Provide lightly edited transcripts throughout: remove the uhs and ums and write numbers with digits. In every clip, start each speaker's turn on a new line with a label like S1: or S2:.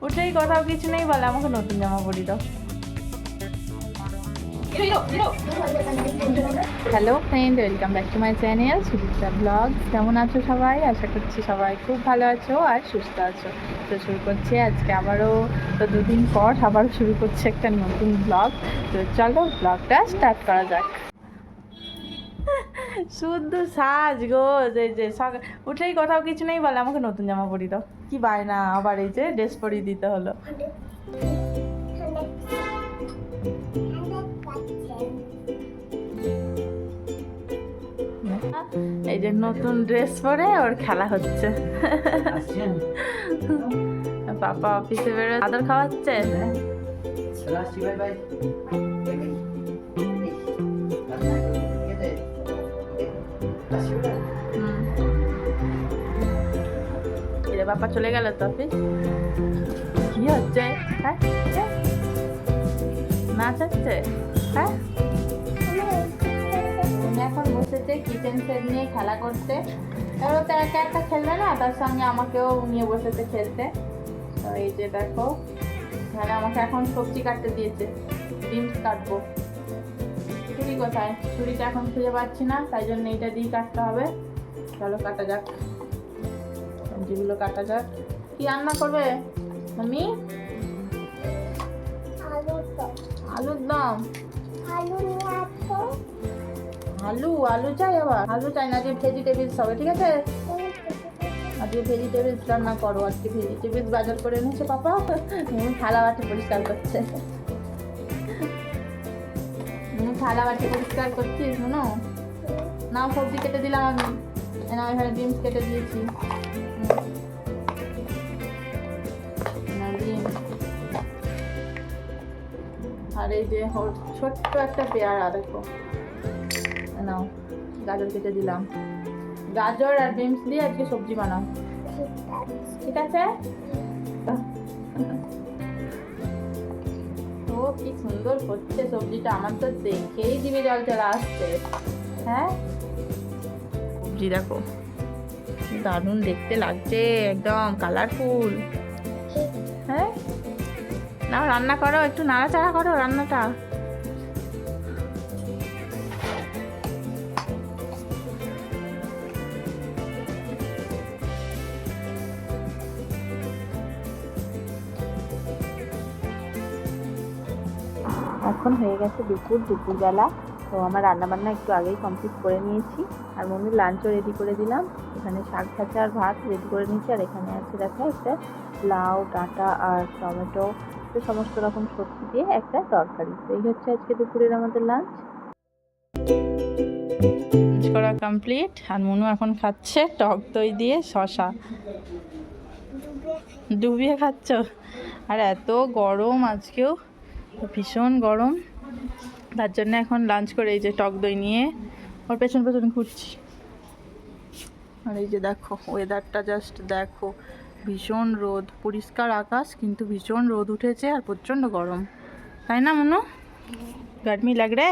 S1: উঠেই কোথাও কিছু নেই বলে আমাকে নতুন জামা পরি দাও। Hello friend, welcome back to my channel Suchitra blogs. কেমন আছো সবাই? আশা করছি সবাই খুব ভালো আছো আর সুস্থ আছো। তো শুরু করছি আজকে আবারও, তো দুদিন পর আবারও শুরু করছে একটা নতুন ব্লগ। তো চলো ব্লগটা স্টার্ট করা যাক। শুদ্ধ সাজ গো, এই যে উঠেই কোথাও কিছু নেই বলে আমাকে নতুন জামা পরি দাও। কি বায়না, আবার এই যে ড্রেস পরিয়ে দিতে হলো। এই যে নতুন ড্রেস পরে ওর খেলা হচ্ছে। পাপা অফিসে বেরো, আদর খাওয়াচ্ছে। বাবা চলে গেল তো অফিস। কি হচ্ছে? হ্যাঁ নাচ হচ্ছে। হ্যাঁ এখন বসেছে কিচেন সেট নিয়ে খেলা করতে। এবার তো একা একা খেলবে না, তার সঙ্গে আমাকেও নিয়ে বসেছে খেলতে। তো এই যে দেখো, এখানে আমাকে এখন সবজি কাটতে দিয়েছে, বিনস কাটবো। ছুরি কোথায়? ছুরিটা এখন খুঁজে পাচ্ছি না, তাই জন্য এইটা দিয়ে কাটতে হবে। চলো কাটা যাক, সবজিগুলো কাটা যাক। কি রান্না করবে মাম্মি? আলুর দম। আলু আলু চাই, আবার আলু চাই না, যে ভেজিটেবলস হবে। ঠিক আছে, আজকে ভেজিটেবলস রান্না করো। আজকে ভেজিটেবলস বাজার করে এনেছে পাপা, থালা বাটি পরিষ্কার করছে। থালা বাটি পরিষ্কার করছিস শোনো? নাও সবজি কেটে দিলাম আমি, এখানে বিনস কেটে দিয়েছি। আর এই যে ছোট্ট একটা পেয়ারা দেখো, নাও গাজর কেটে দিলাম। গাজর আর বিনস দিয়ে আজকে সবজি বানাও, ঠিক আছে? ও কি সুন্দর করছে সবজিটা, আমার তো দেখেই জিভে জল চলে আসছে। হ্যাঁ সবজি দেখো দারুণ দেখতে লাগছে, একদম কালারফুল। হ্যাঁ নাও রান্না করো, একটু নাড়াচাড়া করো রান্নাটা। এখন হয়ে গেছে দুপুরবেলা। তো আমার রান্নাবান্না একটু আগেই কমপ্লিট করে নিয়েছি, আর মমির লাঞ্চও রেডি করে দিলাম। এখানে শাক ভাজা আর ভাত রেডি করে নিয়েছি, আর এখানে আছে দেখো একটা লাউ ডাঁটা আর টমেটো, তো সমস্ত রকম সবজি দিয়ে একটা তরকারি। তো এই হচ্ছে আজকে দুপুরের আমাদের লাঞ্চ করা কমপ্লিট। আর মনু এখন খাচ্ছে টক দই দিয়ে শশা, ডুবিয়ে খাচ্ছ। আর এত গরম আজকেও, ভীষণ গরম, তার জন্য এখন লাঞ্চ করে এই যে টক দই নিয়ে ওর পেছন পেছন ঘুরছি। আর এই যে দেখো ওয়েদারটা জাস্ট দেখো, ভীষণ রোদ, পরিষ্কার আকাশ কিন্তু ভীষণ রোদ উঠেছে আর প্রচণ্ড গরম, তাই না মনু? গরমি লাগ রে?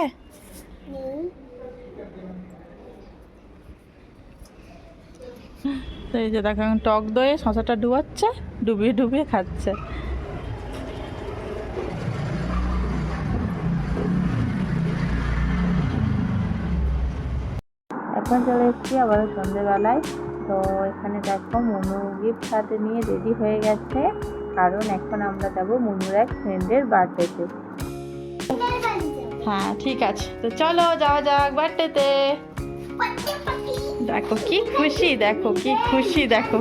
S1: তো এই যে দেখো এখন টক দইয়ে শশাটা ডুবাচ্ছে, ডুবিয়ে ডুবিয়ে খাচ্ছে। এখন চলে এসেছি আবার সন্ধ্যেবেলায়। তো এখানে দেখো মনু গিফট হাতে নিয়ে রেডি হয়ে গেছে, কারণ এখন আমরা যাবো মনুর এক ফ্রেন্ডের বার্থডেতে। হ্যাঁ ঠিক আছে, তো চলো যাওয়া যাক বার্থডেতে। দেখো কি খুশি, দেখো কি খুশি দেখো।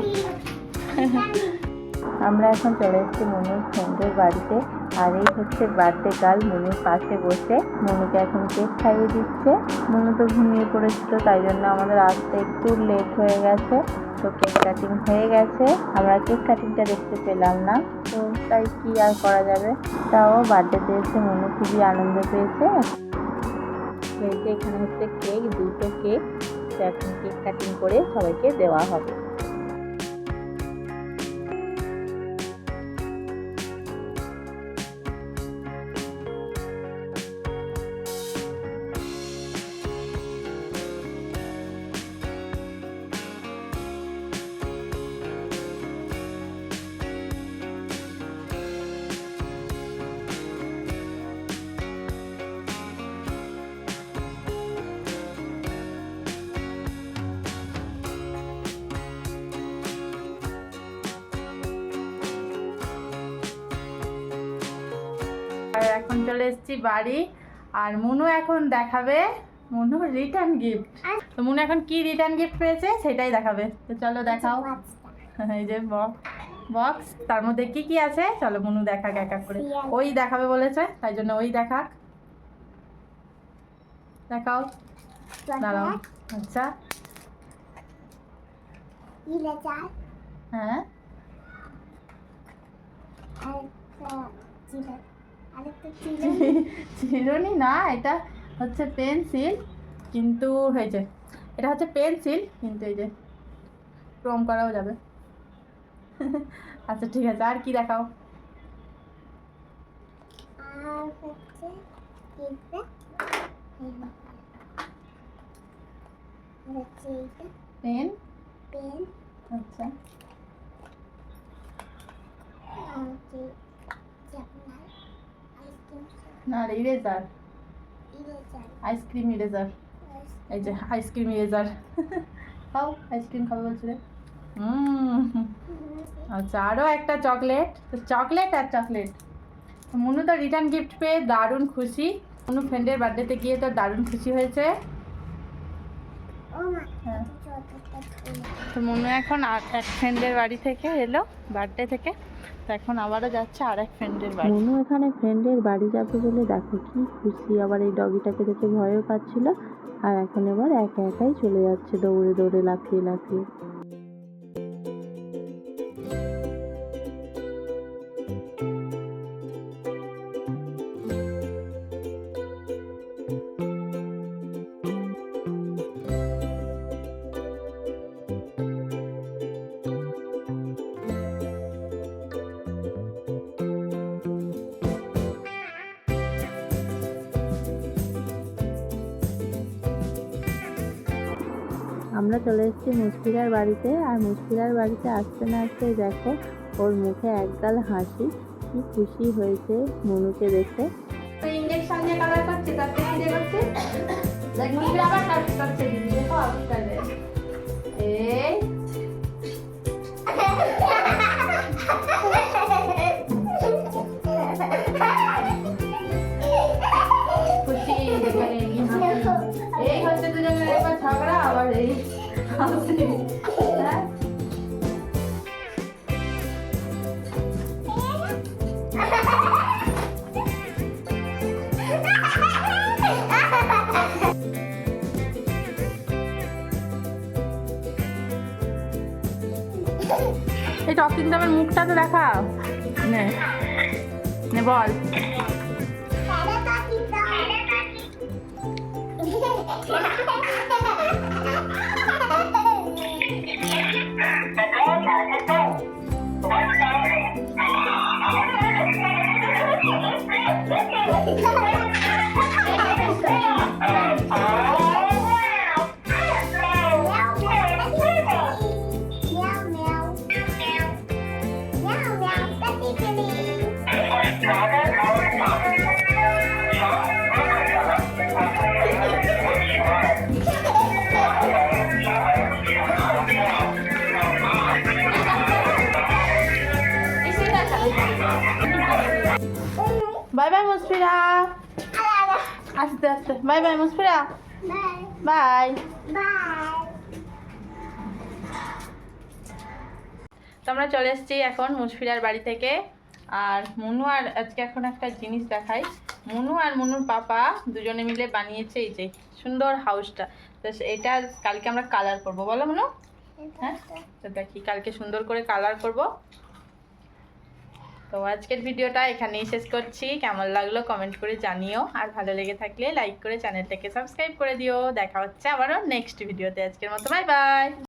S1: আমরা এখন চলে এসেছি মনুর ফ্রেন্ডের বাড়িতে, আর এই হচ্ছে বার্থডে গার্ল মনুর পাশে বসে মনুকে এখন কেক খাইয়ে দিচ্ছে। মনু তো ঘুমিয়ে পড়েছিল, তাই জন্য আমাদের আসতে একটু লেট হয়ে গেছে। তো কেক কাটিং হয়ে গেছে, আমরা কেক কাটিংটা দেখতে পেলাম না, তো তাই কি আর করা যাবে। তাও বার্থডেতে এসে মনু খুবই আনন্দ পেয়েছে। এখানে হচ্ছে কেক, দুটো কেক, তো এখন কেক কাটিং করে সবাইকে দেওয়া হবে। এখন চলে এসেছি বাড়ি, আর মুনু এখন দেখাবে মুনু রিটার্ন গিফট। তো মুনু এখন কি রিটার্ন গিফট পেয়েছে সেটাই দেখাবে। তো চলো দেখাও। এই যে বক্স, তার মধ্যে কি কি আছে চলো মুনু দেখাক এক এক করে। ওই দেখাবে বলেছে, তাই জন্য ওই দেখাও। দাঁড়াও। আচ্ছা হ্যাঁ, চিরুনি না, এটা হচ্ছে পেন্সিল, কিন্তু হয়েছে এটা হচ্ছে পেন্সিল, কিন্তু এই যে ক্রম করাও যাবে। আচ্ছা ঠিক আছে, আর কি দেখাও? পেন, আচ্ছা না, ইরেজার, আইসক্রিম ইরেজার। এই যে আইসক্রিম ইরেজার। খাও, আইসক্রিম খাবে বলছিলে। আচ্ছা, আরও একটা চকলেট। তো চকলেট আর চকলেট। মুনু তো রিটার্ন গিফট পেয়ে দারুণ খুশি। মুনু ফ্রেন্ডের বার্থডেতে গিয়ে তো দারুণ খুশি হয়েছে। হ্যাঁ, তো মুনু এখন এক ফ্রেন্ডের বাড়ি থেকে এলো বার্থডে থেকে, তো এখন আবারও যাচ্ছে আর এক ফ্রেন্ডের বাড়ি।
S2: মুনু এখানে ফ্রেন্ডের বাড়ি যাবে বলে দেখো কি খুশি, আবার এই ডগিটাকে দেখে ভয়ও পাচ্ছিল, আর এখন এবার একা একাই চলে যাচ্ছে দৌড়ে দৌড়ে লাফিয়ে লাফিয়ে। আমরা চলে এসেছি মুশফিরার বাড়িতে, আর মুশফিরার বাড়িতে আসতে না আসতেই দেখো ওর মুখে একগাল হাসি, কি খুশি হয়েছে মুনুকে দেখে।
S1: তো ইনজেকশন দিয়ে কালার করছে, তাতে কি দিয়ে করছে দেখ, মুখে আবার কাজ করছে দিদি, দেখো আবিষ্কারে এই খুশি দেখে। এই হচ্ছে দুজনের একবার ঝগড়া, আবার এই হাসি। হ্যাঁ, এই টকিং দামের মুখটা তো দেখা, নে নে বল। বাই বাই মুশফিরা, আস্তে আস্তে বাই বাই মুশফিরা, বাই। তো আমরা চলে এসেছি এখন মুশফিরার বাড়ি থেকে, আর মুনু আর আজকে এখন একটা জিনিস দেখাই। মুনু আর মুনুর পাপা দুজনে মিলে বানিয়েছে এই যে সুন্দর হাউসটা। তো এটা কালকে আমরা কালার করব, বলো মুনু? হ্যাঁ, তো দেখি কালকে সুন্দর করে কালার করব। তো আজকের ভিডিওটা এখানেই শেষ করছি। কেমন লাগলো কমেন্ট করে জানিও, আর ভালো লেগে থাকলে লাইক করে চ্যানেলটাকে সাবস্ক্রাইব করে দিও। দেখা হচ্ছে আবারও নেক্সট ভিডিওতে। আজকের মতো বাই বাই।